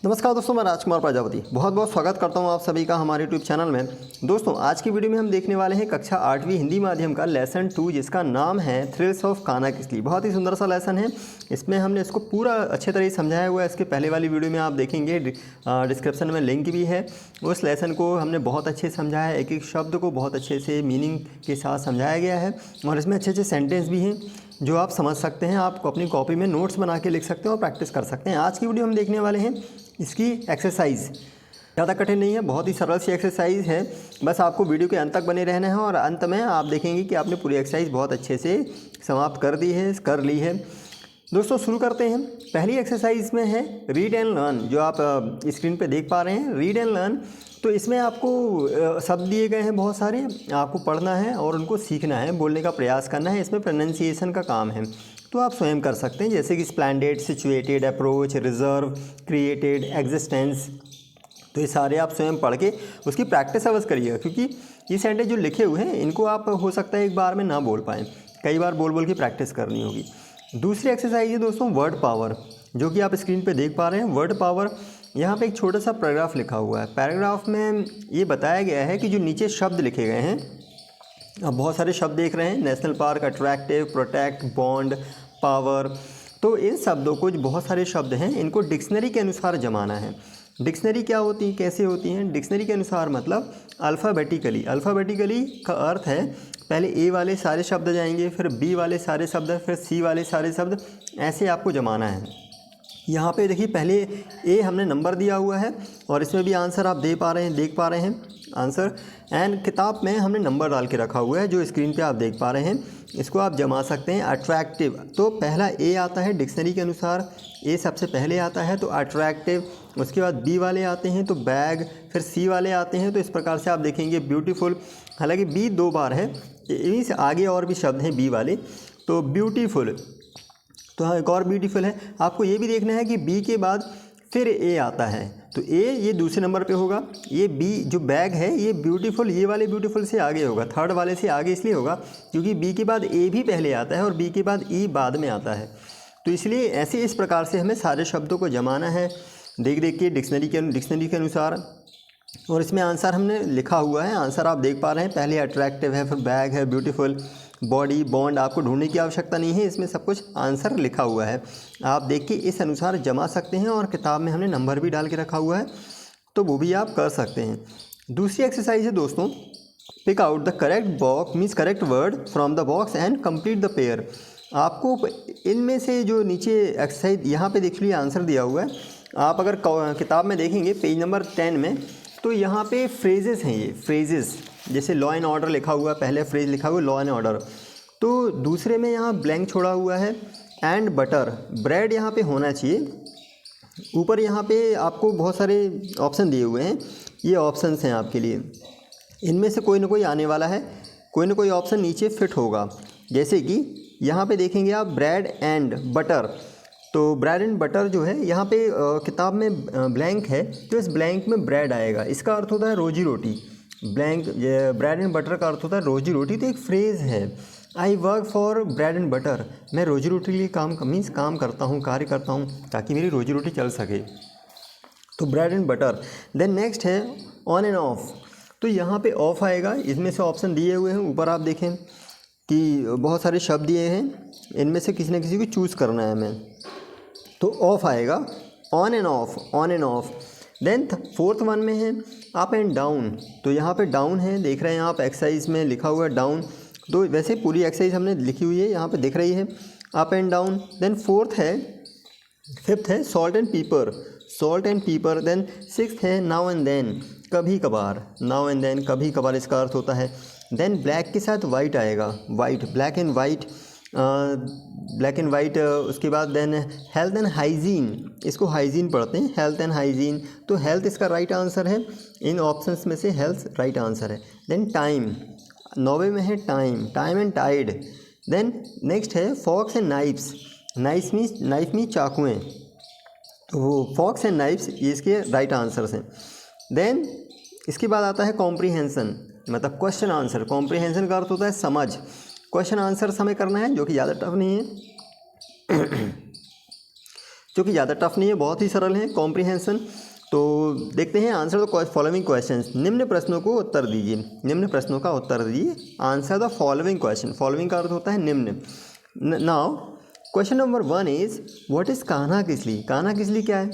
नमस्कार दोस्तों, मैं राजकुमार प्रजापति बहुत बहुत स्वागत करता हूं आप सभी का हमारे यूट्यूब चैनल में। दोस्तों, आज की वीडियो में हम देखने वाले हैं कक्षा 8वीं हिंदी माध्यम का लेसन 2, जिसका नाम है थ्रिल्स ऑफ कान्हा किसली। बहुत ही सुंदर सा लेसन है। इसमें हमने इसको पूरा अच्छे तरह से समझाया हुआ है। इसके पहले वाली वीडियो में आप देखेंगे, डिस्क्रिप्शन में लिंक भी है। उस लेसन को हमने बहुत अच्छे से समझाया है, एक एक शब्द को बहुत अच्छे से मीनिंग के साथ समझाया गया है और इसमें अच्छे अच्छे सेंटेंस भी हैं जो आप समझ सकते हैं। आप अपनी कॉपी में नोट्स बना के लिख सकते हैं और प्रैक्टिस कर सकते हैं। आज की वीडियो हम देखने वाले हैं इसकी एक्सरसाइज। ज़्यादा कठिन नहीं है, बहुत ही सरल सी एक्सरसाइज है। बस आपको वीडियो के अंत तक बने रहना है और अंत में आप देखेंगे कि आपने पूरी एक्सरसाइज बहुत अच्छे से समाप्त कर ली है। दोस्तों, शुरू करते हैं। पहली एक्सरसाइज में है रीड एंड लर्न, जो आप स्क्रीन पे देख पा रहे हैं। रीड एंड लर्न, तो इसमें आपको शब्द दिए गए हैं बहुत सारे, आपको पढ़ना है और उनको सीखना है, बोलने का प्रयास करना है। इसमें प्रोनाउंसिएशन का काम है, तो आप स्वयं कर सकते हैं, जैसे कि splendid, situated, approach, reserve, created, existence. तो ये सारे आप स्वयं पढ़ के उसकी प्रैक्टिस अवश्य करिएगा, क्योंकि ये सेंटेंस जो लिखे हुए हैं इनको आप हो सकता है एक बार में ना बोल पाएँ, कई बार बोल बोल के प्रैक्टिस करनी होगी। दूसरी एक्सरसाइज है दोस्तों वर्ड पावर, जो कि आप स्क्रीन पे देख पा रहे हैं। वर्ड पावर, यहाँ पे एक छोटा सा पैराग्राफ लिखा हुआ है। पैराग्राफ में ये बताया गया है कि जो नीचे शब्द लिखे गए हैं, आप बहुत सारे शब्द देख रहे हैं, national park, attractive, protect, bond, power. तो इन शब्दों को, जो बहुत सारे शब्द हैं, इनको डिक्शनरी के अनुसार जमाना है। डिक्शनरी क्या होती है, कैसे होती हैं? डिक्शनरी के अनुसार मतलब अल्फ़ाबेटिकली। अल्फ़ाबेटिकली का अर्थ है पहले ए वाले सारे शब्द जाएंगे, फिर बी वाले सारे शब्द, फिर सी वाले सारे शब्द, ऐसे आपको जमाना है। यहाँ पे देखिए, पहले ए हमने नंबर दिया हुआ है और इसमें भी आंसर आप देख पा रहे हैं आंसर। एंड किताब में हमने नंबर डाल के रखा हुआ है, जो स्क्रीन पे आप देख पा रहे हैं। इसको आप जमा सकते हैं। अट्रैक्टिव, तो पहला ए आता है डिक्शनरी के अनुसार, ए सबसे पहले आता है तो अट्रैक्टिव। उसके बाद बी वाले आते हैं तो बैग, फिर सी वाले आते हैं तो इस प्रकार से आप देखेंगे ब्यूटीफुल। हालांकि बी 2 बार है, इन्हीं से आगे और भी शब्द हैं बी वाले। तो ब्यूटीफुल, तो हाँ, एक और ब्यूटीफुल है। आपको ये भी देखना है कि बी के बाद फिर ए आता है, तो ए ये दूसरे नंबर पे होगा। ये बी जो बैग है, ये ब्यूटीफुल, ये वाले ब्यूटीफुल से आगे होगा, थर्ड वाले से आगे इसलिए होगा क्योंकि बी के बाद ए भी पहले आता है और बी के बाद ई बाद में आता है। तो इसलिए ऐसे इस प्रकार से हमें सारे शब्दों को जमाना है, देख देख के डिक्शनरी के अनुसार। और इसमें आंसर हमने लिखा हुआ है, आंसर आप देख पा रहे हैं। पहले अट्रैक्टिव है, फिर बैग है, ब्यूटीफुल, बॉडी, बॉन्ड। आपको ढूंढने की आवश्यकता नहीं है, इसमें सब कुछ आंसर लिखा हुआ है। आप देख के इस अनुसार जमा सकते हैं और किताब में हमने नंबर भी डाल के रखा हुआ है, तो वो भी आप कर सकते हैं। दूसरी एक्सरसाइज है दोस्तों, pick out the correct box means correct word from the box and complete the pair. आपको इनमें से जो नीचे एक्सरसाइज यहाँ पे देख लीजिए आंसर दिया हुआ है। आप अगर किताब में देखेंगे पेज नंबर 10 में, तो यहाँ पे फ्रेजेस हैं। ये फ्रेजेस, जैसे लॉ एंड ऑर्डर लिखा हुआ है, पहले फ्रेज लिखा हुआ है लॉ एंड ऑर्डर, तो दूसरे में यहाँ ब्लैंक छोड़ा हुआ है एंड बटर, ब्रेड यहाँ पे होना चाहिए। ऊपर यहाँ पे आपको बहुत सारे ऑप्शन दिए हुए हैं, ये ऑप्शंस हैं आपके लिए। इनमें से कोई ना कोई आने वाला है, कोई ना कोई ऑप्शन नीचे फिट होगा। जैसे कि यहाँ पे देखेंगे आप ब्रेड एंड बटर, तो ब्रेड एंड बटर जो है यहाँ पे किताब में ब्लैंक है, तो इस ब्लैंक में ब्रेड आएगा। इसका अर्थ होता है रोजी रोटी। ब्लैंक ब्रेड एंड बटर का अर्थ होता है रोजी रोटी। तो एक फ्रेज़ है, I work for bread and butter, मैं रोजी रोटी के लिए काम करता हूँ, कार्य करता हूँ ताकि मेरी रोजी रोटी चल सके। तो bread and butter. Then next है ऑन एंड ऑफ, तो यहाँ पे ऑफ आएगा। इसमें से ऑप्शन दिए हुए हैं, ऊपर आप देखें कि बहुत सारे शब्द दिए हैं, इनमें से किसी न किसी को चूज़ करना है हमें। तो ऑफ आएगा, on and off, on and off. Then fourth one में है अप एंड डाउन, तो यहाँ पे डाउन है, देख रहे हैं आप, एक्सरसाइज में लिखा हुआ है डाउन। तो वैसे पूरी एक्सरसाइज हमने लिखी हुई है, यहाँ पे दिख रही है up and down. Then fifth है salt and pepper, salt and pepper. Then sixth है नाउ एंड देन, कभी कभार, नाउ एंड देन, कभी कभार इसका अर्थ होता है। देन ब्लैक के साथ वाइट आएगा, white, black and white, black and white. उसके बाद देन हेल्थ एंड हाइजीन, इसको हाइजीन पढ़ते हैं, हेल्थ एंड हाइजीन। तो हेल्थ इसका राइट आंसर है, इन ऑप्शंस में से हेल्थ राइट आंसर है। देन टाइम, 9वें में है time, time and tide. Then next है fox and knifes, knife mean चाकुएँ, तो वो फॉक्स एंड नाइफ्स ये इसके राइट आंसर्स हैं। देन इसके बाद आता है कॉम्प्रीहेंसन, मतलब क्वेश्चन आंसर। कॉम्प्रीहेंसन का अर्थ होता है समझ, क्वेश्चन आंसर हमें करना है, जो कि ज़्यादा टफ नहीं है। जो कि ज़्यादा टफ नहीं है, बहुत ही सरल है, कॉम्प्रिहेंशन। तो देखते हैं आंसर द फॉलोइंग क्वेश्चंस। निम्न प्रश्नों को उत्तर दीजिए, निम्न प्रश्नों का उत्तर दीजिए। Answer the following question, following का अर्थ होता है निम्न। Now question number 1 is what is Kanha Kisli. Kanha Kisli क्या है,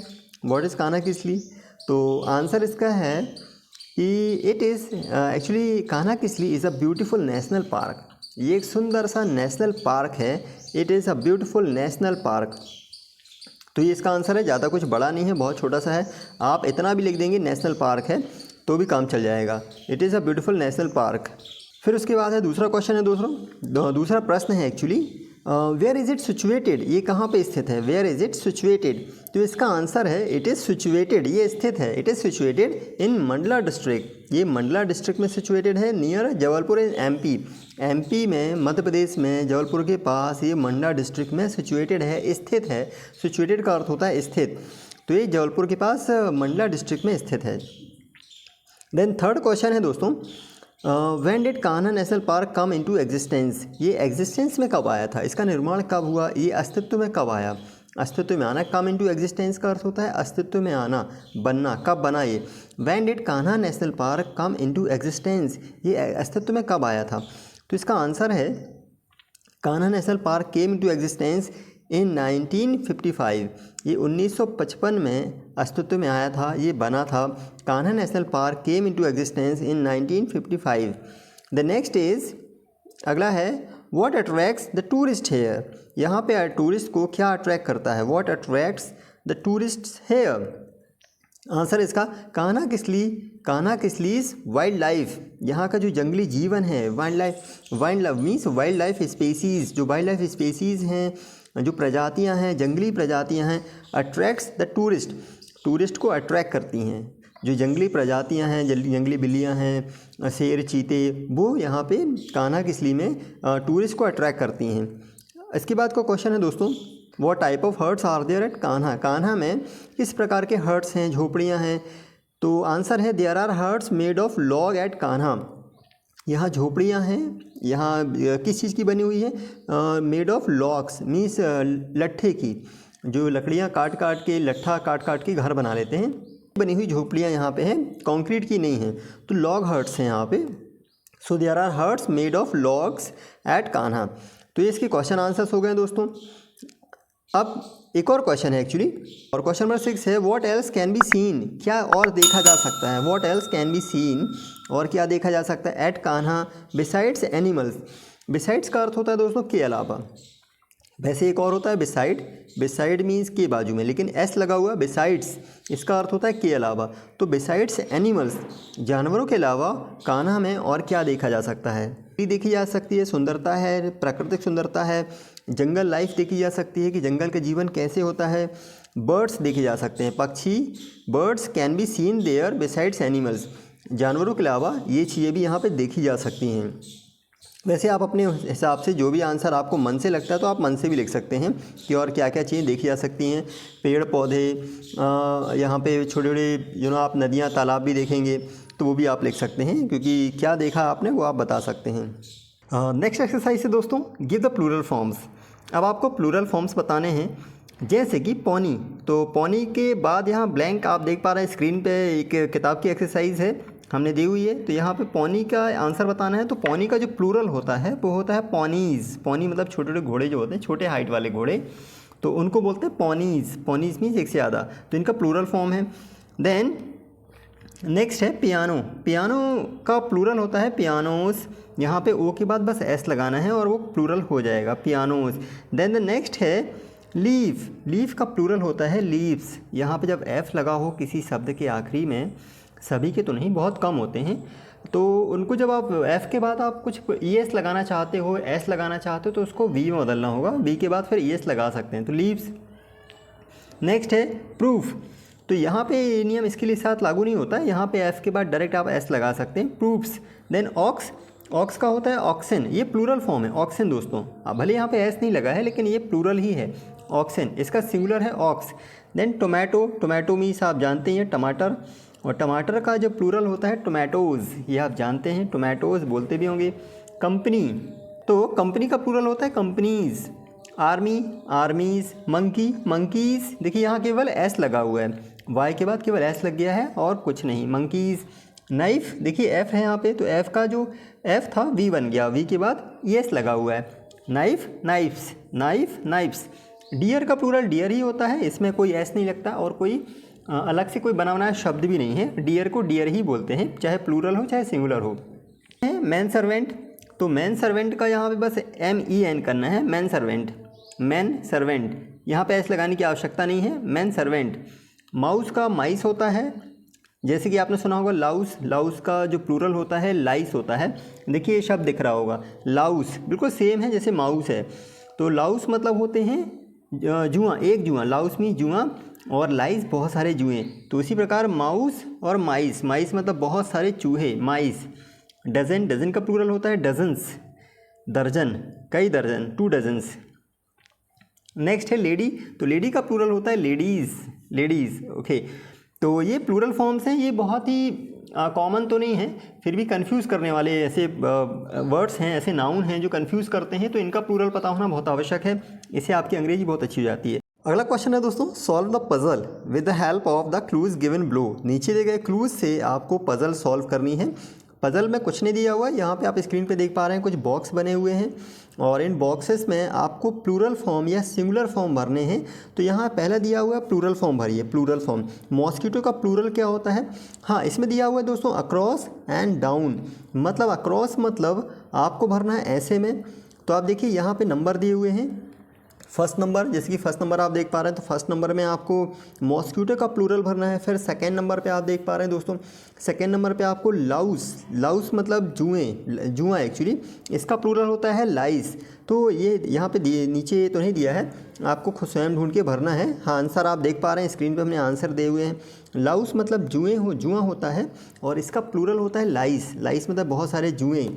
व्हाट इज़ कान्हा किसली। तो आंसर इसका है कि it is actually Kanha Kisli is a beautiful national park. ये एक सुंदर सा नेशनल पार्क है, it is a beautiful national park. तो ये इसका आंसर है, ज़्यादा कुछ बड़ा नहीं है, बहुत छोटा सा है। आप इतना भी लिख देंगे नेशनल पार्क है तो भी काम चल जाएगा। It is a beautiful national park. फिर उसके बाद है दूसरा क्वेश्चन है दोस्तों, दूसरा प्रश्न है actually where is it situated. ये कहाँ पे स्थित है, वेयर इज़ इट सिचुएटेड। तो इसका आंसर है इट इज़ सिचुएटेड, ये स्थित है, it is situated in Mandla district. ये मंडला डिस्ट्रिक्ट में सिचुएटेड है, near Jabalpur in MP. MP में, मध्य प्रदेश में, जबलपुर के पास ये मंडला डिस्ट्रिक्ट में सिचुएटेड है, स्थित है। सिचुएटेड का अर्थ होता है स्थित, तो ये जबलपुर के पास मंडला डिस्ट्रिक्ट में स्थित है। देन थर्ड क्वेश्चन है दोस्तों when did Kanha national park come into existence. ये एग्जिस्टेंस में कब आया था, इसका निर्माण कब हुआ, ये अस्तित्व में कब आया। अस्तित्व में आना, कम इनटू एग्जिस्टेंस का अर्थ होता है अस्तित्व में आना, बनना, कब बना ये। When did Kanha national park come into existence, ये अस्तित्व में कब आया था। तो इसका आंसर है Kanha national park came into existence in 1955। ये 1955 में अस्तित्व में आया था, ये बना था। Kanha national park came into existence in 1955। The next is, अगला है what attracts the tourist here. यहाँ पे टूरिस्ट को क्या अट्रैक्ट करता है, what attracts the tourist here. Answer इसका कान्हा किसलीज वाइल्ड लाइफ। यहाँ का जो जंगली जीवन है, wild life means wild life species, जो वाइल्ड लाइफ स्पेसीज़ हैं, जो प्रजातियाँ हैं, जंगली प्रजातियाँ हैं, अट्रैक्ट्स द टूरिस्ट को अट्रैक्ट करती हैं। जो जंगली प्रजातियाँ हैं, जंगली बिल्लियाँ हैं, शेर, चीते, वो यहाँ पे कान्हा किसली में टूरिस्ट को अट्रैक्ट करती हैं। इसके बाद का क्वेश्चन है दोस्तों what type of huts are there at Kanha. Kanha में किस प्रकार के हर्ट्स हैं, झोपड़ियाँ हैं। तो आंसर है there are huts made of log at Kanha. यहाँ झोपड़ियाँ हैं, यहाँ किस चीज़ की बनी हुई है, मेड ऑफ लॉग्स मीन्स लट्ठे की, जो लकड़ियाँ काट काट के, लट्ठा काट काट के घर बना लेते हैं, बनी हुई झोपड़ियाँ यहाँ पे हैं, कंक्रीट की नहीं हैं। तो लॉग हर्ट्स हैं यहाँ पे। So there are huts made of logs at Kanha. तो ये इसके क्वेश्चन आंसर्स हो गए दोस्तों। अब एक और क्वेश्चन है एक्चुअली, और क्वेश्चन नंबर 6 है what else can be seen. क्या और देखा जा सकता है, what else can be seen, और क्या देखा जा सकता है at Kanha besides animals. Besides का अर्थ होता है दोस्तों के अलावा, वैसे एक और होता है बिसाइड, बिसाइड मीन्स के बाजू में, लेकिन एस लगा हुआ बिसाइड्स, इसका अर्थ होता है के अलावा। तो बिसाइड्स एनिमल्स, जानवरों के अलावा कान्हा में और क्या देखा जा सकता है, देखी जा सकती है, सुंदरता है, प्राकृतिक सुंदरता है, जंगल लाइफ देखी जा सकती है कि जंगल का जीवन कैसे होता है, बर्ड्स देखे जा सकते हैं, पक्षी, birds can be seen there besides animals. जानवरों के अलावा ये चीज़ें भी यहाँ पे देखी जा सकती हैं। वैसे आप अपने हिसाब से जो भी आंसर आपको मन से लगता है तो आप मन से भी लिख सकते हैं कि और क्या क्या चीज़ें देखी जा सकती हैं। पेड़ पौधे, यहाँ पे छोटे छोटे आप नदियाँ, तालाब भी देखेंगे तो वो भी आप लिख सकते हैं, क्योंकि क्या देखा आपने वो आप बता सकते हैं। नेक्स्ट एक्सरसाइज है दोस्तों गिव द प्लूरल फॉर्म्स। अब आपको प्लूरल फॉर्म्स बताने हैं, जैसे कि पौनी। तो पौनी के बाद यहाँ ब्लैंक आप देख पा रहे हैं स्क्रीन पे, एक किताब की एक्सरसाइज है हमने दी हुई है। तो यहाँ पे पौनी का आंसर बताना है। तो पौनी का जो प्लूरल होता है वो होता है पॉनीज़। पौनी मतलब छोटे छोटे घोड़े जो होते हैं, छोटे हाइट वाले घोड़े, तो उनको बोलते हैं पॉनीज़। पॉनीज़ मीन्स एक से ज़्यादा, तो इनका प्लूरल फॉर्म है। देन नेक्स्ट है पियानो। पियानो का प्लूरल होता है पियानोज़। यहाँ पे ओ के बाद बस एस लगाना है और वो प्लूरल हो जाएगा पियानोज़। देन द नेक्स्ट है लीफ। लीफ का प्लूरल होता है लीव्स। यहाँ पे जब एफ लगा हो किसी शब्द के आखिरी में, सभी के तो नहीं, बहुत कम होते हैं, तो उनको जब आप एफ़ के बाद आप कुछ ई एस लगाना चाहते हो, एस लगाना चाहते हो, तो उसको वी में बदलना होगा, वी के बाद फिर ई एस लगा सकते हैं, तो लीव्स। नेक्स्ट है प्रूफ। तो यहाँ पे नियम इसके लिए साथ लागू नहीं होता है, यहाँ पे एफ़ के बाद डायरेक्ट आप एस लगा सकते हैं, प्रूफ्स। Then aux. ऑक्स का होता है ऑक्सन, ये प्लूरल फॉर्म है ऑक्सन दोस्तों। अब भले यहाँ पे एस नहीं लगा है लेकिन ये प्लूरल ही है ऑक्सन, इसका सिंगुलर है ox. Then tomato. Tomato means आप जानते हैं टमाटर, और टमाटर का जो प्लूरल होता है टोमेटोज़, ये आप जानते हैं, टोमेटोज़ बोलते भी होंगे। कंपनी। तो कंपनी का प्लूरल होता है companies. Army, armies, monkey, monkeys. देखिए यहाँ केवल एस लगा हुआ है, वाई के बाद केवल एस लग गया है और कुछ नहीं, मंकीज़। नाइफ, देखिए एफ़ है यहाँ पे, तो एफ़ का जो एफ़ था वी बन गया, वी के बाद एस लगा हुआ है। Knife, knives, knife, knives. Deer का प्लूरल डियर ही होता है, इसमें कोई एस नहीं लगता और कोई अलग से कोई बना बनाया शब्द भी नहीं है। डियर को डियर ही बोलते हैं, चाहे प्लूरल हो चाहे सिंगुलर हो। मैन सर्वेंट, तो मैन सर्वेंट का यहाँ पे बस MEN करना है, मैन सर्वेंट, मैन सर्वेंट। यहाँ पे एस लगाने की आवश्यकता नहीं है, मैन सर्वेंट। माउस का माइस होता है, जैसे कि आपने सुना होगा लाउस, लाउस का जो प्लूरल होता है लाइस होता है। देखिए ये शब्द दिख रहा होगा, लाउस बिल्कुल सेम है जैसे माउस है। तो लाउस मतलब होते हैं जुआ, एक जुआ, लाउस में जुआ, और लाइस बहुत सारे जुए। तो इसी प्रकार माउस और माइस, माइस मतलब बहुत सारे चूहे, माइस। डजन, डजन का प्लूरल होता है डजन्स, दर्जन, कई दर्जन, 2 डजन्स। नेक्स्ट है लेडी, तो लेडी का प्लूरल होता है लेडीज़, लेडीज़। ओके, तो ये प्लूरल फॉर्म्स हैं, ये बहुत ही कॉमन तो नहीं है, फिर भी कंफ्यूज करने वाले ऐसे वर्ड्स हैं, ऐसे नाउन हैं जो कंफ्यूज करते हैं, तो इनका प्लूरल पता होना बहुत आवश्यक है, इससे आपकी अंग्रेजी बहुत अच्छी हो जाती है। अगला क्वेश्चन है दोस्तों, solve the puzzle with the help of the clues given below. नीचे दिए गए क्लूज से आपको पजल सॉल्व करनी है। पजल में कुछ नहीं दिया हुआ है, यहाँ पे आप स्क्रीन पे देख पा रहे हैं कुछ बॉक्स बने हुए हैं और इन बॉक्सेस में आपको प्लूरल फॉर्म या सिंगुलर फॉर्म भरने हैं। तो यहाँ पहला दिया हुआ है प्लूरल फॉर्म भरिए, प्लूरल फॉर्म। मॉस्किटो का प्लूरल क्या होता है? हाँ, इसमें दिया हुआ है दोस्तों अक्रॉस एंड डाउन। मतलब अक्रॉस मतलब आपको भरना है ऐसे में। तो आप देखिए यहाँ पे नंबर दिए हुए हैं, फर्स्ट नंबर, जैसे कि फर्स्ट नंबर आप देख पा रहे हैं, तो फर्स्ट नंबर में आपको मॉस्किटो का प्लूरल भरना है। फिर सेकंड नंबर पे आप देख पा रहे हैं दोस्तों, सेकंड नंबर पे आपको लाउस, लाउस मतलब जुएं, जुआ एक्चुअली इसका प्लूरल होता है लाइस। तो ये यहाँ पे नीचे तो नहीं दिया है, आपको खुद स्वयं ढूंढ के भरना है। हाँ, आंसर आप देख पा रहे हैं स्क्रीन पर, हमने आंसर दिए हुए हैं। लाउस मतलब जुआ होता है और इसका प्लूरल होता है लाइस, लाइस मतलब बहुत सारे जुएँ।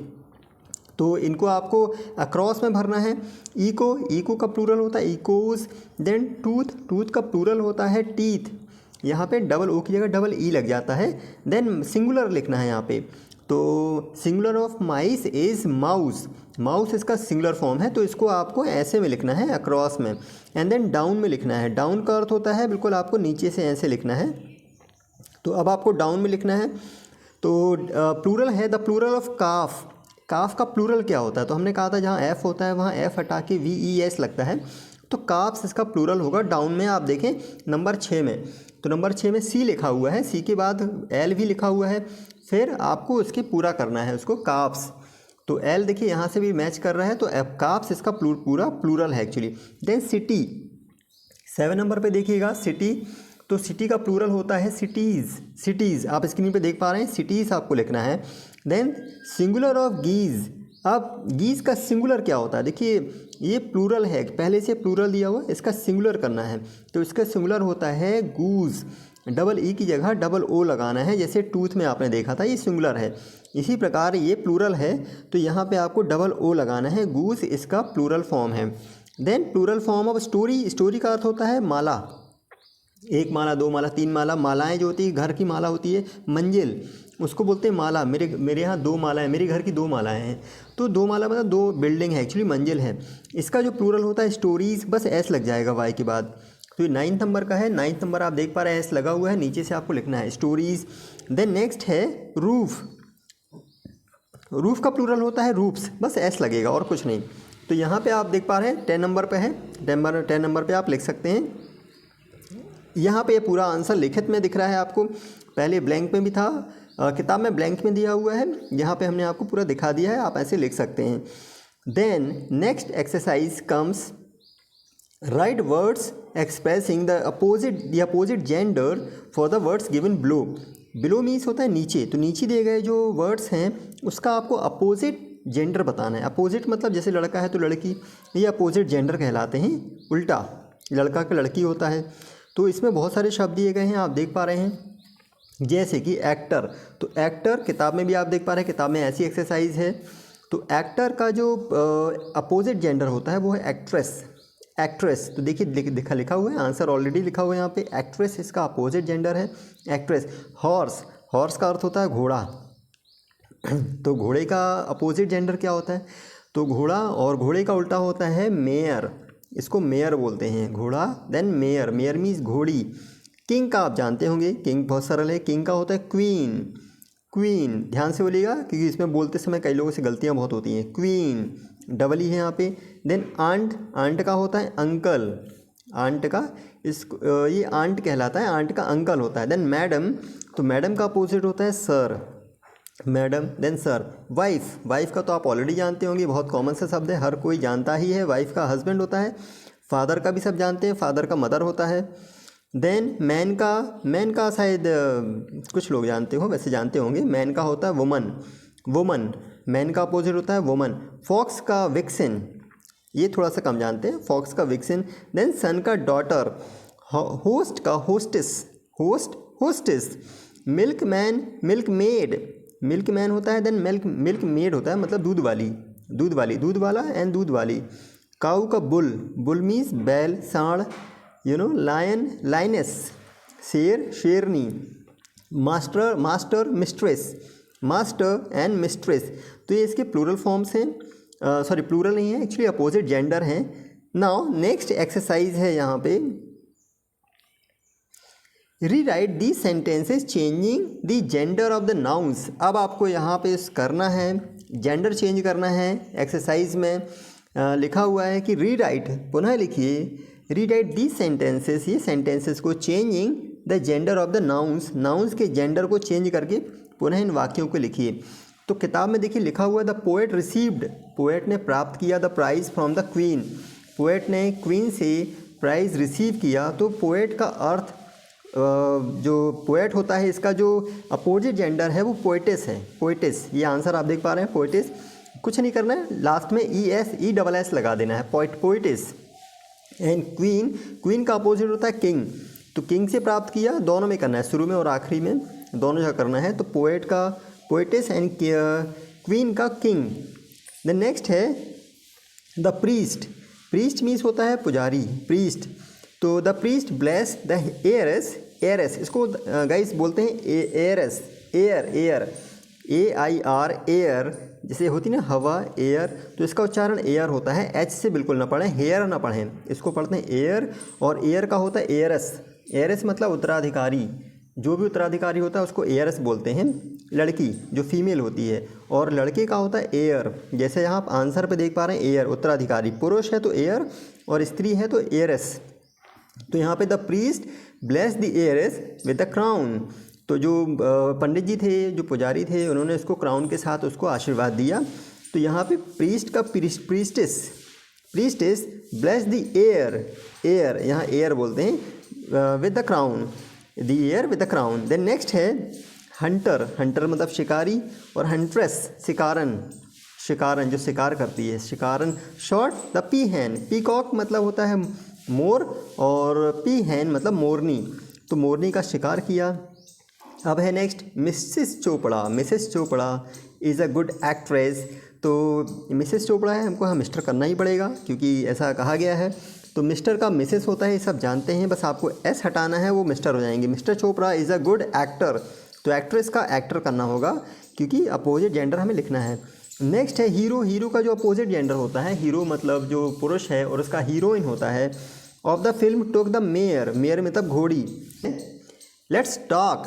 तो इनको आपको अक्रॉस में भरना है। इको, इको का प्लूरल होता है इकोज। देन टूथ, टूथ का प्लूरल होता है टीथ। यहाँ पे डबल ओ की जगह डबल ई लग जाता है। देन सिंगुलर लिखना है यहाँ पे, तो singular of mice is mouse, mouse इसका सिंगुलर फॉर्म है, तो इसको आपको ऐसे में लिखना है अक्रॉस में। एंड देन डाउन में लिखना है, डाउन का अर्थ होता है बिल्कुल आपको नीचे से ऐसे लिखना है। तो अब आपको डाउन में लिखना है। तो प्लूरल है द प्लूरल ऑफ काफ। काफ का प्लूरल क्या होता है? तो हमने कहा था जहाँ एफ़ होता है वहाँ एफ़ हटा के VES लगता है, तो काफ्स इसका प्लूरल होगा। डाउन में आप देखें नंबर 6 में, तो नंबर 6 में सी लिखा हुआ है, सी के बाद एल भी लिखा हुआ है, फिर आपको उसके पूरा करना है उसको काफ्स। तो एल देखिए यहाँ से भी मैच कर रहा है, तो काफ्स इसका पूरा प्लूरल है एक्चुअली। देन सिटी, 7 नंबर पे देखिएगा सिटी, तो सिटी का प्लूरल होता है सिटीज़, सिटीज़ आप स्क्रीन पे देख पा रहे हैं, सिटीज़ आपको लिखना है। देन सिंगुलर ऑफ गीज़, अब गीज़ का सिंगुलर क्या होता है? देखिए ये प्लूरल है, पहले से प्लूरल दिया हुआ, इसका सिंगुलर करना है, तो इसका सिंगुलर होता है गूज़। डबल ई की जगह डबल ओ लगाना है, जैसे टूथ में आपने देखा था ये सिंगुलर है, इसी प्रकार ये प्लूरल है, तो यहाँ पे आपको डबल ओ लगाना है। गूज़ इसका प्लूरल फॉर्म है। Then plural form of story, story का अर्थ होता है माला, 1 माला, 2 माला, 3 माला। मालाएं जो होती है, घर की माला होती है, मंजिल उसको बोलते हैं माला। मेरे यहाँ 2 मालाएं, मेरे घर की 2 मालाएं हैं, तो 2 माला मतलब 2 बिल्डिंग है, एक्चुअली मंजिल है। इसका जो प्लूरल होता है स्टोरीज़, बस एस लग जाएगा वाई के बाद। तो ये 9 नंबर का है, 9 नंबर आप देख पा रहे हैं एस लगा हुआ है, नीचे से आपको लिखना है स्टोरीज़। देन नेक्स्ट है रूफ, रूफ का प्लूरल होता है रूफ्स, बस एस लगेगा और कुछ नहीं। तो यहाँ पे आप देख पा रहे हैं 10 नंबर पे है, 10 नंबर पे आप लिख सकते हैं। यहाँ पे पूरा आंसर लिखित में दिख रहा है आपको, पहले ब्लैंक में भी था, किताब में ब्लैंक में दिया हुआ है, यहाँ पे हमने आपको पूरा दिखा दिया है, आप ऐसे लिख सकते हैं। Then next exercise comes, write words expressing the opposite gender for the words given below. Below means होता है नीचे, तो नीचे दिए गए जो वर्ड्स हैं उसका आपको अपोजिट जेंडर बताना है। अपोजिट मतलब जैसे लड़का है तो लड़की, ये अपोजिट जेंडर कहलाते हैं, उल्टा लड़का का लड़की होता है। तो इसमें बहुत सारे शब्द दिए गए हैं, आप देख पा रहे हैं, जैसे कि एक्टर, तो एक्टर किताब में भी आप देख पा रहे हैं, किताब में ऐसी एक्सरसाइज है। तो एक्टर का जो अपोजिट जेंडर होता है वो है एक्ट्रेस, एक्ट्रेस। तो देखिए लिखा हुआ है, आंसर ऑलरेडी लिखा हुआ है यहाँ पे, एक्ट्रेस इसका अपोजिट जेंडर है एक्ट्रेस। हॉर्स, हॉर्स का अर्थ होता है घोड़ा, तो घोड़े का अपोजिट जेंडर क्या होता है? तो घोड़ा, और घोड़े का उल्टा होता है मेयर, इसको मेयर बोलते हैं, घोड़ा। देन मेयर, मेयर मीन्स घोड़ी। किंग का आप जानते होंगे, किंग बहुत सरल है, किंग का होता है क्वीन। क्वीन ध्यान से बोलिएगा क्योंकि इसमें बोलते समय कई लोगों से गलतियाँ बहुत होती हैं। क्वीन डबल ही है यहाँ पे। देन आंट, आंट का होता है अंकल, आंट का ये आंट कहलाता है, आंट का अंकल होता है। देन मैडम, तो मैडम का अपोजिट होता है sir, madam. Then sir. Wife, wife का तो आप ऑलरेडी जानते होंगे, बहुत कॉमन सा शब्द है, हर कोई जानता ही है। वाइफ का हस्बैंड होता है। फादर का भी सब जानते हैं, फादर का मदर होता है। देन मैन का शायद कुछ लोग जानते हो, वैसे जानते होंगे। मैन का होता है वुमन, वुमन। मैन का अपोजिट होता है वुमन। फॉक्स का विक्सिन, ये थोड़ा सा कम जानते हैं, फॉक्स का विक्सिन। देन सन का डॉटर। होस्ट का hostess, host hostess. Milk man, milk made, milk man होता है। देन मिल्क मेड होता है, मतलब दूध वाली, दूध वाली, दूध वाला एंड दूध वाली। काऊ का बुल, बुल मीन्स बैल, सांड। लायन, लाइनेस, शेर, शेरनी। Master, master, mistress, master and mistress. तो ये इसके प्लूरल फॉर्म्स हैं, सॉरी प्लूरल नहीं है, एक्चुअली अपोजिट जेंडर हैं। नाउ नेक्स्ट एक्सरसाइज है यहाँ पे, rewrite the sentences changing the gender of the nouns. अब आपको यहाँ पे करना है, जेंडर चेंज करना है। एक्सरसाइज में लिखा हुआ है कि रीराइट, पुनः लिखिए, रीराइट दी सेंटेंसेस, ये सेंटेंसेस को changing the gender of the nouns, nouns के जेंडर को चेंज करके पुनः इन वाक्यों को लिखिए। तो किताब में देखिए लिखा हुआ है द पोएट रिसीव्ड, पोएट ने प्राप्त किया the prize from the queen, poet ने क्वीन से प्राइज़ रिसीव किया। तो पोएट का अर्थ, जो पोएट होता है इसका जो अपोजिट जेंडर है वो पोएटिस है, पोएटिस। ये आंसर आप देख पा रहे हैं, पोएटिस। कुछ नहीं करना है, लास्ट में ES लगा देना है, पोएटिस। एंड क्वीन, क्वीन का अपोजिट होता है किंग, तो किंग से प्राप्त किया, दोनों में करना है, शुरू में और आखिरी में दोनों जगह करना है। तो पोएट का पोएटिस एंड क्वीन का किंग। द नेक्स्ट है द प्रीस्ट, प्रीस्ट मीन्स होता है पुजारी, प्रीस्ट। तो the priest bless the Aires, Aires इसको गाइस बोलते हैं Aires, air, air, AIR, air, जैसे होती ना हवा, एयर, तो इसका उच्चारण एयर होता है, H से बिल्कुल ना पढ़ें, हेयर ना पढ़ें, इसको पढ़ते हैं एयर। और एयर का होता है एयरस, एयरस मतलब उत्तराधिकारी, जो भी उत्तराधिकारी होता है उसको एयरस बोलते हैं, लड़की जो फीमेल होती है। और लड़के का होता है एयर, जैसे यहाँ आप आंसर पे देख पा रहे हैं, एयर उत्तराधिकारी, पुरुष है तो एयर और स्त्री है तो एयरस। तो यहाँ पे the priest bless the Aires with the crown, तो जो पंडित जी थे, जो पुजारी थे, उन्होंने उसको क्राउन के साथ उसको आशीर्वाद दिया। तो यहाँ पे प्रीस्ट का priestess, priestess bless the heir, heir यहाँ एयर बोलते हैं, with the crown, the heir with the crown. Then next है हंटर, हंटर मतलब शिकारी, और हंट्रेस शिकारन, शिकारन जो शिकार करती है, शिकारन। Short the peahen, peacock मतलब होता है मोर, और पी हैन मतलब मोरनी, तो मोरनी का शिकार किया। अब है next Mrs Chopra, Mrs Chopra is a good actress. तो मिसेस चोपड़ा है, हमको मिस्टर करना ही पड़ेगा क्योंकि ऐसा कहा गया है। तो मिस्टर का मिसेस होता है, ये सब जानते हैं, बस आपको S हटाना है, वो मिस्टर हो जाएंगे। Mister Chopra is a good actor, तो एक्ट्रेस का एक्टर करना होगा क्योंकि अपोजिट जेंडर हमें लिखना है। नेक्स्ट है हीरो, हीरो का जो अपोजिट जेंडर होता है, हीरो मतलब जो पुरुष है और उसका हीरोइन होता है। Of the film took the mayor, mayor मतलब घोड़ी। लेट्स टॉक,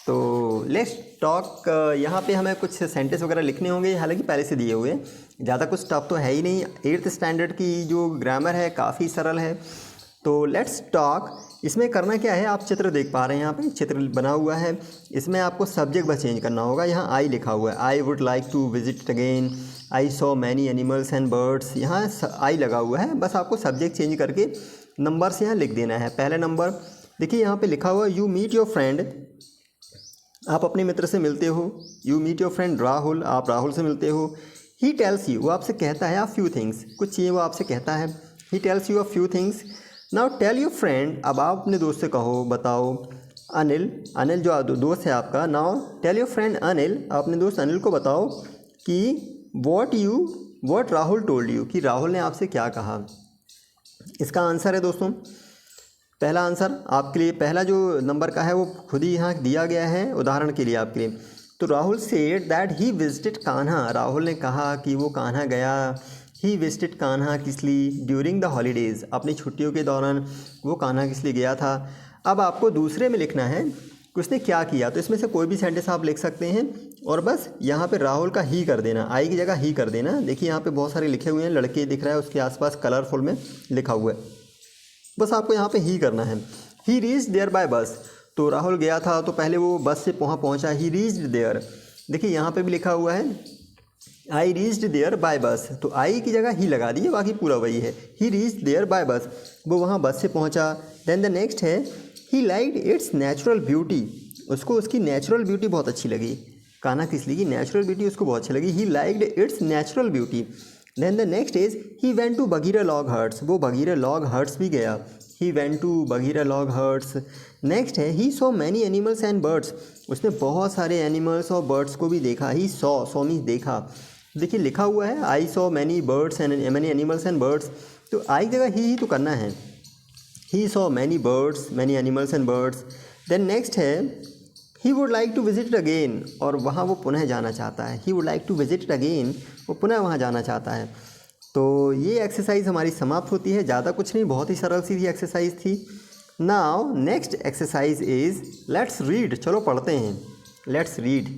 तो लेट्स टॉक यहाँ पे हमें कुछ सेंटेंस वगैरह लिखने होंगे, हालांकि पहले से दिए हुए हैं, ज़्यादा कुछ टफ तो है ही नहीं। 8th स्टैंडर्ड की जो ग्रामर है काफ़ी सरल है। तो लेट्स टॉक, इसमें करना क्या है, आप चित्र देख पा रहे हैं, यहाँ पे चित्र बना हुआ है, इसमें आपको सब्जेक्ट बस चेंज करना होगा। यहाँ आई लिखा हुआ है, I would like to visit again, I saw many animals and birds, यहाँ आई लगा हुआ है, बस आपको सब्जेक्ट चेंज करके नंबर से यहाँ लिख देना है। पहला नंबर देखिए यहाँ पे लिखा हुआ यू मीट योर फ्रेंड, आप अपने मित्र से मिलते हो। You meet your friend Rahul, आप राहुल से मिलते हो। ही टेल्स यू, वो आपसे कहता है, आ फ्यू थिंग्स, कुछ चीज़ें वो आपसे कहता है। He tells you a few things. Now tell your friend, अब आप अपने दोस्त से कहो, बताओ। अनिल, अनिल जो दोस्त है आपका, now tell your friend Anil, अपने दोस्त अनिल को बताओ कि वॉट राहुल टोल्ड यू, कि राहुल ने आपसे क्या कहा। इसका आंसर है दोस्तों, पहला आंसर आपके लिए, पहला जो नंबर का है वो खुद ही यहाँ दिया गया है उदाहरण के लिए आपके लिए। तो Rahul said that he visited Kanha, Rahul ने कहा कि वो कान्हा गया। He visited Kanha Kisli during the holidays, अपनी छुट्टियों के दौरान वो कान्हा किसली गया था। अब आपको दूसरे में लिखना है कि उसने क्या किया, तो इसमें से कोई भी सेंटेंस आप लिख सकते हैं और बस यहाँ पे राहुल का ही कर देना, आई की जगह ही कर देना। देखिए यहाँ पे बहुत सारे लिखे हुए हैं, लड़के दिख रहा है उसके आसपास कलरफुल में लिखा हुआ है, बस आपको यहाँ पे ही करना है। ही रीच्ड देयर बाय बस, तो राहुल गया था तो पहले वो बस से पहुँचा, ही रीच्ड देयर। देखिए यहाँ पे भी लिखा हुआ है आई रीच्ड देयर बाय बस, तो आई की जगह ही लगा दिए, बाकी पूरा वही है। ही रीच्ड देयर बाय बस, वो वहाँ बस से पहुँचा। देन द नेक्स्ट है ही लाइक्ड इट्स नेचुरल ब्यूटी, उसको उसकी नेचुरल ब्यूटी बहुत अच्छी लगी। कान्हा किसली की नेचुरल ब्यूटी उसको बहुत अच्छी लगी, he liked its natural beauty. Then the next is he went to Bagheera log huts, वो बगीरा लॉग हर्ट्स भी गया, he went to Bagheera log huts. Next है he saw many animals and birds, उसने बहुत सारे एनिमल्स और बर्ड्स को भी देखा। ही सॉ मीन्स देखा, देखिए लिखा हुआ है I saw many birds and many animals and birds, तो आई जगह ही तो करना है। He saw many birds many animals and birds. Then next है he would like to visit again, और वहाँ वो पुनः जाना चाहता है। He would like to visit again, वो पुनः वहाँ जाना चाहता है। तो ये एक्सरसाइज हमारी समाप्त होती है, ज़्यादा कुछ नहीं, बहुत ही सरल सी एक्सरसाइज थी। Now next exercise is let's read, चलो पढ़ते हैं, लेट्स रीड।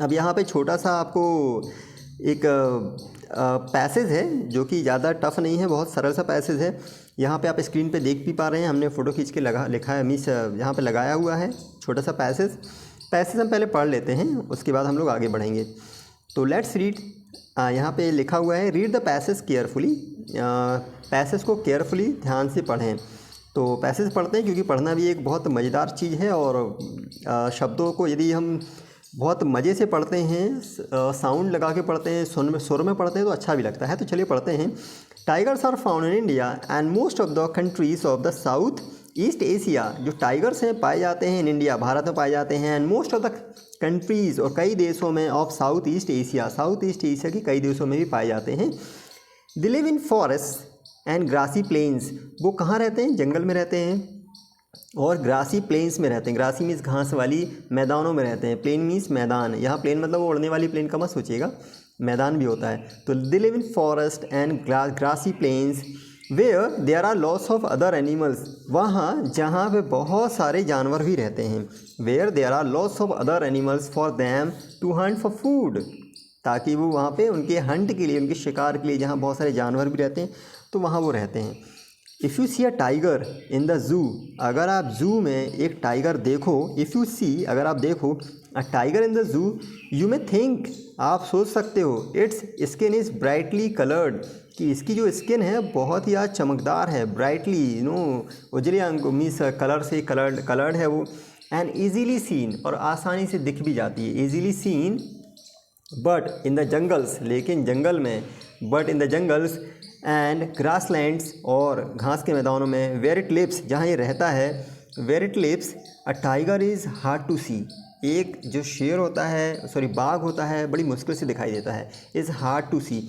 अब यहाँ पे छोटा सा आपको एक पैसेज है जो कि ज़्यादा टफ नहीं है, बहुत सरल सा पैसेज है। यहाँ पे आप स्क्रीन पे देख भी पा रहे हैं, हमने फ़ोटो खींच के लिखा है, मीन्स यहाँ पे लगाया हुआ है छोटा सा पैसेज हम पहले पढ़ लेते हैं, उसके बाद हम लोग आगे बढ़ेंगे। तो लेट्स रीड, यहाँ पे लिखा हुआ है read the passage carefully, passage को केयरफुली ध्यान से पढ़ें। तो पैसेज पढ़ते हैं क्योंकि पढ़ना भी एक बहुत मज़ेदार चीज़ है, और शब्दों को यदि हम बहुत मज़े से पढ़ते हैं, साउंड लगा के पढ़ते हैं, सुर में पढ़ते हैं तो अच्छा भी लगता है। तो चलिए पढ़ते हैं। Tigers are found in India and most of the countries of the south east Asia, जो टाइगर्स हैं पाए जाते हैं इन इंडिया, भारत में पाए जाते हैं। And most of the countries, और कई देशों में, of south east Asia, south east Asia की कई देशों में भी पाए जाते हैं। They live in forest and grassy plains, वो कहाँ रहते हैं, जंगल में रहते हैं, और ग्रासी प्लेन्स में रहते हैं। ग्रासी मीन्स घास वाली मैदानों में रहते हैं, प्लेन मीन्स मैदान, यहाँ प्लेन मतलब वो उड़ने वाली प्लेन का मत सोचिएगा, मैदान भी होता है। तो they live in forest and grassy plains where there are lots of other animals, वहाँ जहाँ पे बहुत सारे जानवर भी रहते हैं। Where there are lots of other animals for them to hunt for food, ताकि वो वहाँ पे उनके हंट के लिए, उनके शिकार के लिए, जहाँ बहुत सारे जानवर भी रहते हैं तो वहाँ वो रहते हैं। If you see a tiger in the zoo, अगर आप ज़ू में एक टाइगर देखो, इफ़ यू सी, अगर आप देखो अ tiger in the zoo, you may think, आप सोच सकते हो, it's skin is brightly coloured, कि इसकी जो स्किन है बहुत ही आज चमकदार है, ब्राइटली उजले अंग मीन्स कलर से कलर्ड है वो। एंड ईजीली सीन, और आसानी से दिख भी जाती है, easily seen. But in the jungles, लेकिन जंगल में, but in the jungles and grasslands, और घास के मैदानों में, वेयर इट लिव्स, जहाँ ये रहता है, where it lives a tiger is hard to see, एक जो शेर होता है, सॉरी बाघ होता है, बड़ी मुश्किल से दिखाई देता है, is hard to see.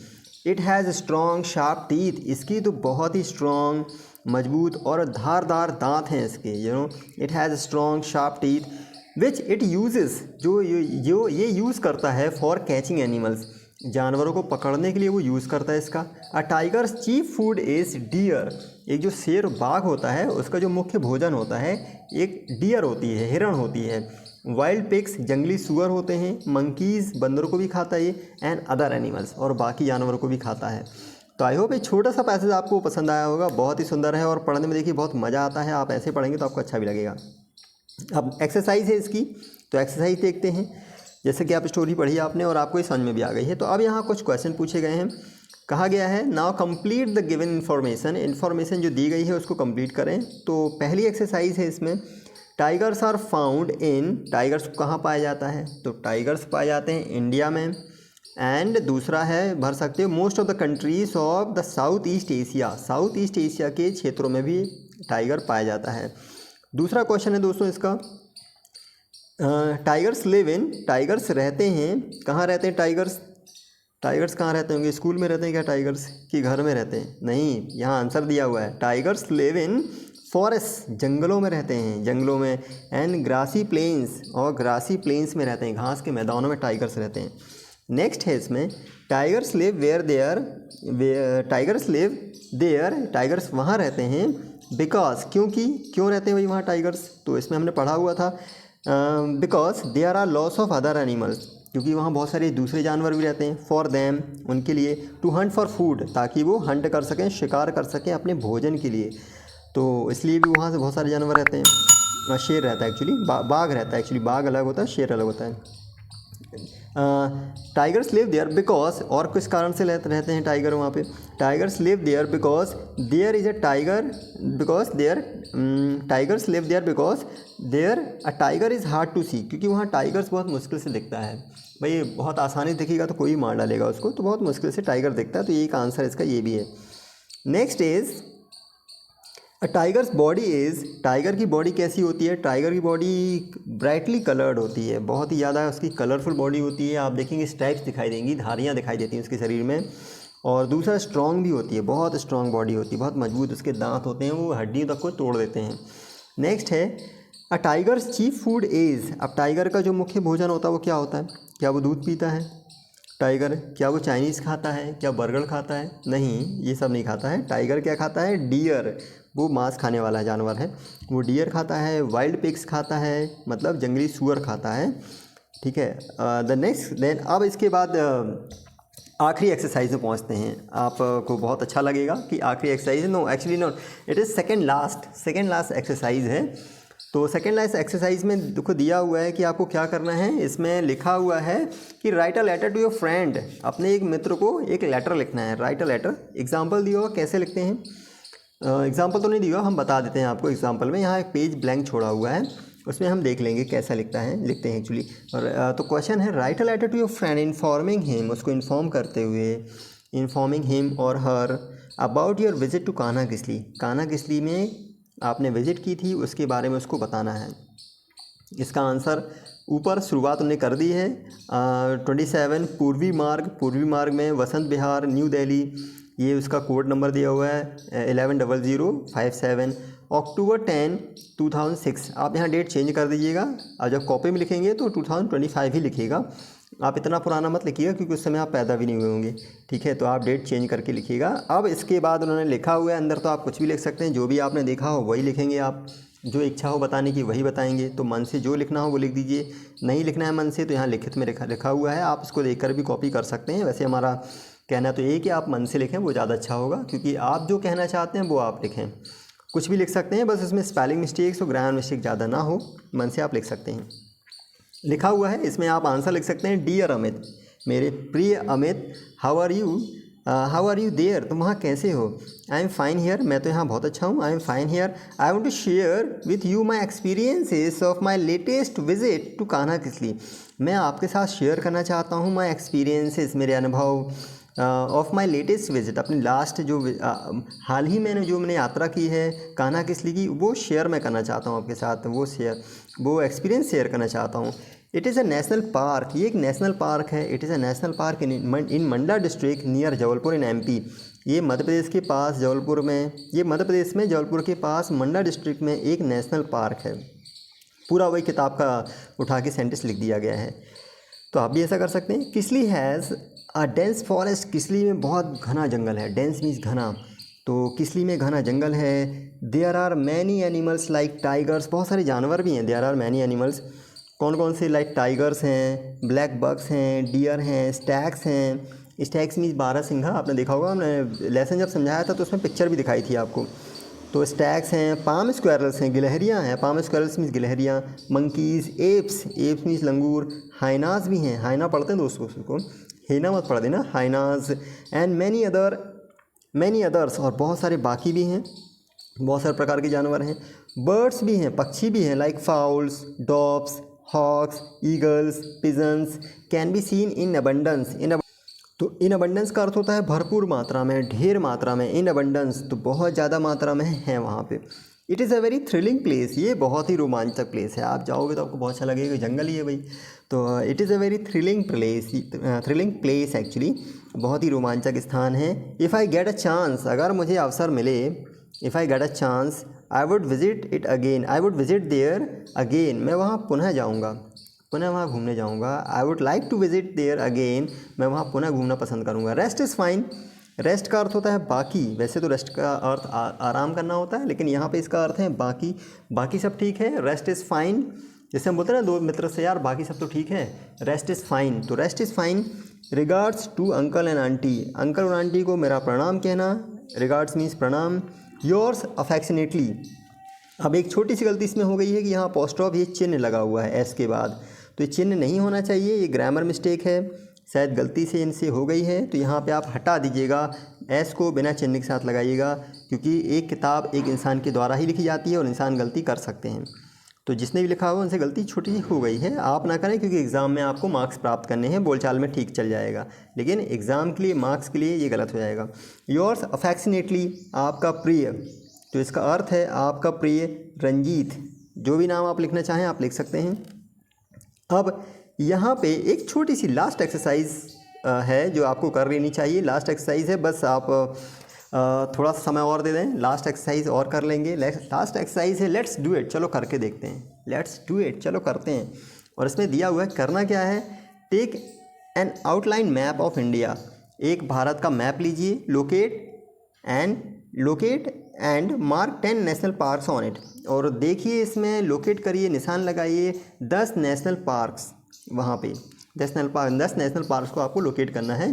It has strong sharp teeth, इसकी तो बहुत ही स्ट्रॉन्ग, मजबूत और धारदार दांत हैं इसके, it has strong sharp teeth which it uses, जो ये यूज़ करता है फॉर कैचिंग एनिमल्स, जानवरों को पकड़ने के लिए वो यूज़ करता है इसका। A tiger's chief food is deer, एक जो शेर बाघ होता है उसका जो मुख्य भोजन होता है एक डियर होती है, हिरण होती है। वाइल्ड पिग्स, जंगली सुअर होते हैं। मंकीज़, बंदरों को भी खाता है ये। एंड अदर एनिमल्स, और बाकी जानवरों को भी खाता है। तो आई होप ये छोटा सा पैसेज आपको पसंद आया होगा, बहुत ही सुंदर है और पढ़ने में देखिए बहुत मज़ा आता है, आप ऐसे पढ़ेंगे तो आपको अच्छा भी लगेगा। अब एक्सरसाइज है इसकी, तो एक्सरसाइज देखते हैं। जैसे कि आप स्टोरी पढ़ी आपने और आपको ये समझ में भी आ गई है, तो अब यहाँ कुछ क्वेश्चन पूछे गए हैं। कहा गया है now complete the given information जो दी गई है उसको कंप्लीट करें। तो पहली एक्सरसाइज है इसमें, tigers are found in, tigers कहाँ पाया जाता है, तो टाइगर्स पाए जाते हैं इंडिया में। एंड दूसरा है, भर सकते हो, most of the countries of the south east Asia के क्षेत्रों में भी टाइगर पाया जाता है। दूसरा क्वेश्चन है दोस्तों इसका, टाइगर्स लिव इन, टाइगर्स रहते हैं, कहाँ रहते हैं टाइगर्स कहाँ रहते होंगे, स्कूल में रहते हैं क्या टाइगर्स, कि घर में रहते हैं, नहीं, यहाँ आंसर दिया हुआ है टाइगर्स लिव इन फॉरेस्ट, जंगलों में रहते हैं, जंगलों में। एंड ग्रासी प्लेन्स, और ग्रासी प्लेन्स में रहते हैं, घास के मैदानों में टाइगर्स रहते हैं। नेक्स्ट है इसमें tigers live where there, tigers live there, tigers वहाँ रहते हैं बिकॉज, क्योंकि क्यों रहते हैं भाई वहाँ टाइगर्स, तो इसमें हमने पढ़ा हुआ था because there are lots of other animals, क्योंकि वहाँ बहुत सारे दूसरे जानवर भी रहते हैं, फॉर देम उनके लिए, टू हंट फॉर फूड ताकि वो हंट कर सकें, शिकार कर सकें अपने भोजन के लिए, तो इसलिए भी वहाँ से बहुत सारे जानवर रहते हैं। शेर रहता है एक्चुअली, बाघ रहता है एक्चुअली, बाघ अलग होता है, शेर अलग होता है। टाइगर्स लिव देयर बिकॉज, और किस कारण से रहते हैं टाइगर वहाँ पे, tigers live there because there is a tiger, because there tigers live there because there a tiger is hard to see, क्योंकि वहाँ टाइगर्स बहुत मुश्किल से दिखता है। भाई बहुत आसानी से दिखेगा तो कोई मार डालेगा उसको, तो बहुत मुश्किल से टाइगर दिखता है, तो ये एक आंसर इसका ये भी है। Next is a tigers body is, tiger की बॉडी कैसी होती है, टाइगर की बॉडी ब्राइटली कलर्ड होती है, बहुत ही ज़्यादा उसकी कलरफुल बॉडी होती है। आप देखेंगे स्ट्राइप्स दिखाई देंगी, धारियाँ दिखाई देती हैं उसके शरीर में। और दूसरा स्ट्रॉन्ग भी होती है, बहुत स्ट्रॉन्ग बॉडी होती है, बहुत मजबूत उसके दांत होते हैं, वो हड्डियों तक को तोड़ देते हैं। नेक्स्ट है अ टाइगर्स चीफ फूड इज़, अब टाइगर का जो मुख्य भोजन होता है वो क्या होता है, क्या वो दूध पीता है टाइगर, क्या वो चाइनीज़ खाता है, क्या बर्गर खाता है, नहीं ये सब नहीं खाता है। टाइगर क्या खाता है, डियर, वो मांस खाने वाला जानवर है, वो डियर खाता है, वाइल्ड पिग्स खाता है, मतलब जंगली सूअर खाता है, ठीक है। द नेक्स्ट देन, अब इसके बाद आखिरी एक्सरसाइज में पहुंचते हैं। आपको बहुत अच्छा लगेगा कि आखिरी exercise, no actually no, it is second last exercise है। तो सेकेंड लास्ट एक्सरसाइज में देखो दिया हुआ है कि आपको क्या करना है, इसमें लिखा हुआ है कि write a letter to your friend, अपने एक मित्र को एक लेटर लिखना है, राइट अ लेटर। एग्जाम्पल दिया हुआ कैसे लिखते हैं, एग्जाम्पल तो नहीं दिया, हम बता देते हैं आपको एग्जाम्पल में। यहाँ एक पेज ब्लैंक छोड़ा हुआ है, उसमें हम देख लेंगे कैसा लिखते हैं एक्चुअली। और तो क्वेश्चन है write a letter to your friend informing him, उसको इन्फॉर्म करते हुए, इन्फॉर्मिंग हिम और her about your visit to Kanha Kisli, Kanha Kisli में आपने विजिट की थी उसके बारे में उसको बताना है। इसका आंसर ऊपर शुरुआत उन्होंने कर दी है। 27 पूर्वी मार्ग में वसंत विहार न्यू दिल्ली, ये उसका कोड नंबर दिया हुआ है 110057, अक्टूबर 10, 2006। आप यहाँ डेट चेंज कर दीजिएगा, और जब कॉपी में लिखेंगे तो 2025 ही लिखिएगा, आप इतना पुराना मत लिखिएगा क्योंकि उस समय आप पैदा भी नहीं हुए होंगे, ठीक है। तो आप डेट चेंज करके लिखिएगा। अब इसके बाद उन्होंने लिखा हुआ है अंदर, तो आप कुछ भी लिख सकते हैं, जो भी आपने देखा हो वही लिखेंगे, आप जो इच्छा हो बताने की वही बताएंगे। तो मन से जो लिखना हो वो लिख दीजिए, नहीं लिखना है मन से तो यहाँ लिखित में लिखा हुआ है, आप इसको देखकर भी कॉपी कर सकते हैं। वैसे हमारा कहना तो ये कि आप मन से लिखें, वो ज़्यादा अच्छा होगा, क्योंकि आप जो कहना चाहते हैं वो आप लिखें। कुछ भी लिख सकते हैं, बस उसमें स्पेलिंग मिस्टेक्स और ग्रामर मिस्टेक ज़्यादा ना हो, मन से आप लिख सकते हैं। लिखा हुआ है इसमें, आप आंसर लिख सकते हैं डियर अमित, मेरे प्रिय Amit, how are you there, तुम वहाँ कैसे हो, आई एम फाइन हियर, मैं तो यहाँ बहुत अच्छा हूँ, I am fine here, I want to share with you my experiences of my latest visit to Kanha Kisli, मैं आपके साथ शेयर करना चाहता हूँ माई एक्सपीरियंसेस, मेरे अनुभव, ऑफ माई लेटेस्ट विजिट, अपनी लास्ट जो हाल ही मैंने जो मैंने यात्रा की है कान्हा किसली की, वो शेयर मैं करना चाहता हूँ आपके साथ, वो एक्सपीरियंस शेयर करना चाहता हूँ। It is a national park, ये एक नेशनल पार्क है, it is a national park in Mandla district near Jabalpur in MP, ये मध्य प्रदेश के पास जबलपुर में, ये मध्य प्रदेश में जबलपुर के पास मंडला डिस्ट्रिक्ट में एक नेशनल पार्क है। पूरा वही किताब का उठा के सेंटेंस लिख दिया गया है, तो आप भी ऐसा कर सकते हैं। Kisli has a dense forest, Kisli में बहुत घना जंगल है, डेंस मीन्स घना, तो किसली में घना जंगल है। There are many animals like tigers, बहुत सारे जानवर भी हैं, देयर आर मैनी एनिमल्स, कौन कौन से, लाइक टाइगर्स हैं, ब्लैक बक्स हैं, डियर हैं, स्टैक्स हैं, स्टैक्स मीन्स बारहसिंघा, आपने देखा होगा, हमने लेसन जब समझाया था तो उसमें पिक्चर भी दिखाई थी आपको। तो स्टैक्स हैं, पाम स्क्वायरल्स हैं, गिलहरियाँ हैं, पाम स्क्वायरल्स मीन्स गिलहरियाँ, monkeys, apes means langur, hyenas भी हैं, हाइना पढ़ते हैं दोस्तों, उसको हेना मत पढ़ देना, हाइनाज, एंड मैनी अदर्स, और बहुत सारे बाकी भी हैं, बहुत सारे प्रकार के जानवर हैं। बर्ड्स भी हैं, पक्षी भी हैं, like fowls, doves, hawks, eagles, pigeons, can be seen in abundance. तो इन अबंडेंस का अर्थ होता है भरपूर मात्रा में, ढेर मात्रा में, इन अबंडेंस तो बहुत ज़्यादा मात्रा में है वहाँ पे। It is a very thrilling place, ये बहुत ही रोमांचक प्लेस है, आप जाओगे तो आपको बहुत अच्छा लगेगा, जंगल ही है भाई। तो it is a very thrilling place actually, बहुत ही रोमांचक स्थान है। If I get a chance, अगर मुझे अवसर मिले, if I get a chance, I would visit there again, मैं वहाँ पुनः जाऊँगा। पुनः वहाँ घूमने जाऊँगा। I would like to visit there again, मैं वहाँ पुनः घूमना पसंद करूँगा। रेस्ट इज़ फाइन, रेस्ट का अर्थ होता है बाकी। वैसे तो रेस्ट का अर्थ आराम करना होता है, लेकिन यहाँ पे इसका अर्थ है बाकी। बाकी सब ठीक है, रेस्ट इज़ फाइन। जैसे हम बोलते हैं ना दो मित्र से, यार बाकी सब तो ठीक है, रेस्ट इज़ फाइन। तो rest is fine. Regards to uncle and aunty, uncle और आंटी को मेरा प्रणाम कहना। रिगार्ड्स मीन्स प्रणाम। Yours affectionately. अब एक छोटी सी गलती इसमें हो गई है कि यहाँ अपोस्ट्रोफ ये चिन्ह लगा हुआ है एस के बाद, तो ये चिन्ह नहीं होना चाहिए, ये ग्रामर मिस्टेक है, शायद गलती से इनसे हो गई है। तो यहाँ पे आप हटा दीजिएगा, एस को बिना चिन्ह के साथ लगाइएगा, क्योंकि एक किताब एक इंसान के द्वारा ही लिखी जाती है और इंसान गलती कर सकते हैं। तो जिसने भी लिखा हुआ उनसे गलती छोटी हो गई है, आप ना करें, क्योंकि एग्ज़ाम में आपको मार्क्स प्राप्त करने हैं। बोलचाल में ठीक चल जाएगा, लेकिन एग्ज़ाम के लिए मार्क्स के लिए ये गलत हो जाएगा। योर्स अफेक्शनेटली, आपका प्रिय, तो इसका अर्थ है आपका प्रिय रंजीत। जो भी नाम आप लिखना चाहें आप लिख सकते हैं। अब यहाँ पे एक छोटी सी लास्ट एक्सरसाइज है जो आपको कर लेनी चाहिए। लास्ट एक्सरसाइज है, बस आप थोड़ा सा समय और दे दें, लास्ट एक्सरसाइज और कर लेंगे। लास्ट एक्सरसाइज है लेट्स डू इट, चलो करके देखते हैं। लेट्स डू इट, चलो करते हैं। और इसमें दिया हुआ है करना क्या है, take an outline map of India, एक भारत का मैप लीजिए, locate and mark 10 national parks on it, और देखिए इसमें लोकेट करिए, निशान लगाइए 10 नेशनल पार्क्स, वहाँ पे 10 नेशनल पार्क्स को आपको लोकेट करना है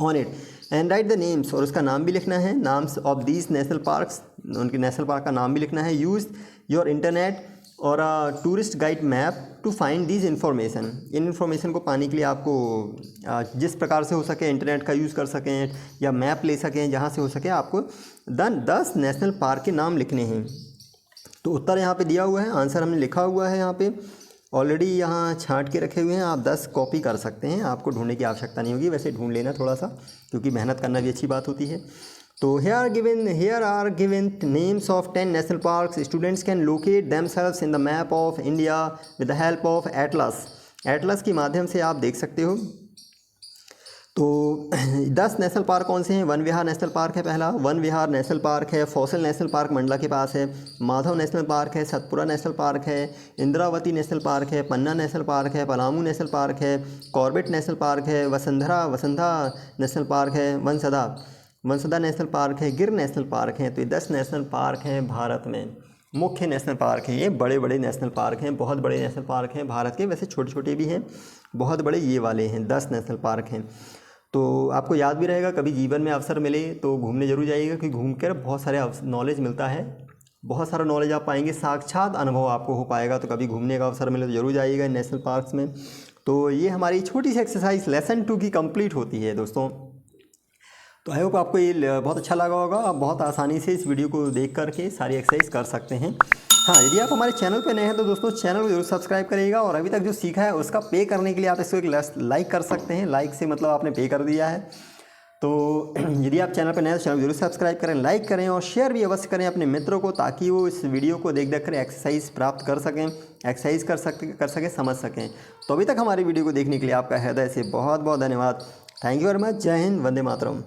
on it. And write the names, और उसका नाम भी लिखना है, names of these national parks, उनके नेशनल पार्क का नाम भी लिखना है। यूज़ योर इंटरनेट और tourist guide map to find these information, इन इन्फॉर्मेशन को पाने के लिए आपको जिस प्रकार से हो सके इंटरनेट का यूज़ कर सकें या मैप ले सकें, जहाँ से हो सके आपको 10 नेशनल पार्क के नाम लिखने हैं। तो उत्तर यहाँ पे दिया हुआ है, आंसर हमने लिखा हुआ है यहाँ पे ऑलरेडी, यहाँ छांट के रखे हुए हैं, आप 10 कॉपी कर सकते हैं, आपको ढूंढने की आवश्यकता नहीं होगी। वैसे ढूंढ लेना थोड़ा सा, क्योंकि मेहनत करना भी अच्छी बात होती है। तो here are given names of 10 national parks. Students can locate themselves in the map of India with the help of atlas. Atlas के माध्यम से आप देख सकते हो। तो 10 नेशनल पार्क कौन से हैं? वन विहार नेशनल पार्क है पहला, वन विहार नेशनल पार्क है। फॉसिल नेशनल पार्क मंडला के पास है। माधव नेशनल पार्क है। सतपुरा नेशनल पार्क है। इंद्रावती नेशनल पार्क है। पन्ना नेशनल पार्क है। पलामू नेशनल पार्क है। कॉर्बेट नेशनल पार्क है। वसंधा नेशनल पार्क है। वंसदा नेशनल पार्क है। गिर नेशनल पार्क है। तो ये 10 नेशनल पार्क हैं भारत में, मुख्य नेशनल पार्क हैं। ये बड़े बड़े नेशनल पार्क हैं, बहुत बड़े नेशनल पार्क हैं भारत के। वैसे छोटे छोटे भी हैं, बहुत बड़े ये वाले हैं, 10 नेशनल पार्क हैं। तो आपको याद भी रहेगा, कभी जीवन में अवसर मिले तो घूमने जरूर जाइएगा, क्योंकि घूम कर बहुत सारे नॉलेज मिलता है, बहुत सारा नॉलेज आप पाएंगे, साक्षात अनुभव आपको हो पाएगा। तो कभी घूमने का अवसर मिले तो जरूर जाइएगा नेशनल पार्क्स में। तो ये हमारी छोटी सी एक्सरसाइज लेसन 2 की कंप्लीट होती है दोस्तों। तो आई होप आपको ये बहुत अच्छा लगा होगा। आप बहुत आसानी से इस वीडियो को देख करके सारी एक्सरसाइज कर सकते हैं। हाँ, यदि आप हमारे चैनल पर नए हैं तो दोस्तों चैनल को जरूर सब्सक्राइब करिएगा, और अभी तक जो सीखा है उसका पे करने के लिए आप इसको एक लाइक कर सकते हैं। लाइक से मतलब आपने पे कर दिया है। तो यदि आप चैनल पर नए हैं तो चैनल जरूर सब्सक्राइब करें, लाइक करें और शेयर भी अवश्य करें अपने मित्रों को, ताकि वो इस वीडियो को देख कर एक्सरसाइज प्राप्त कर सकें, एक्सरसाइज कर सकें, समझ सकें। तो अभी तक हमारी वीडियो को देखने के लिए आपका हृदय से बहुत बहुत धन्यवाद। Thank you very much. जय हिंद, वंदे मातरम।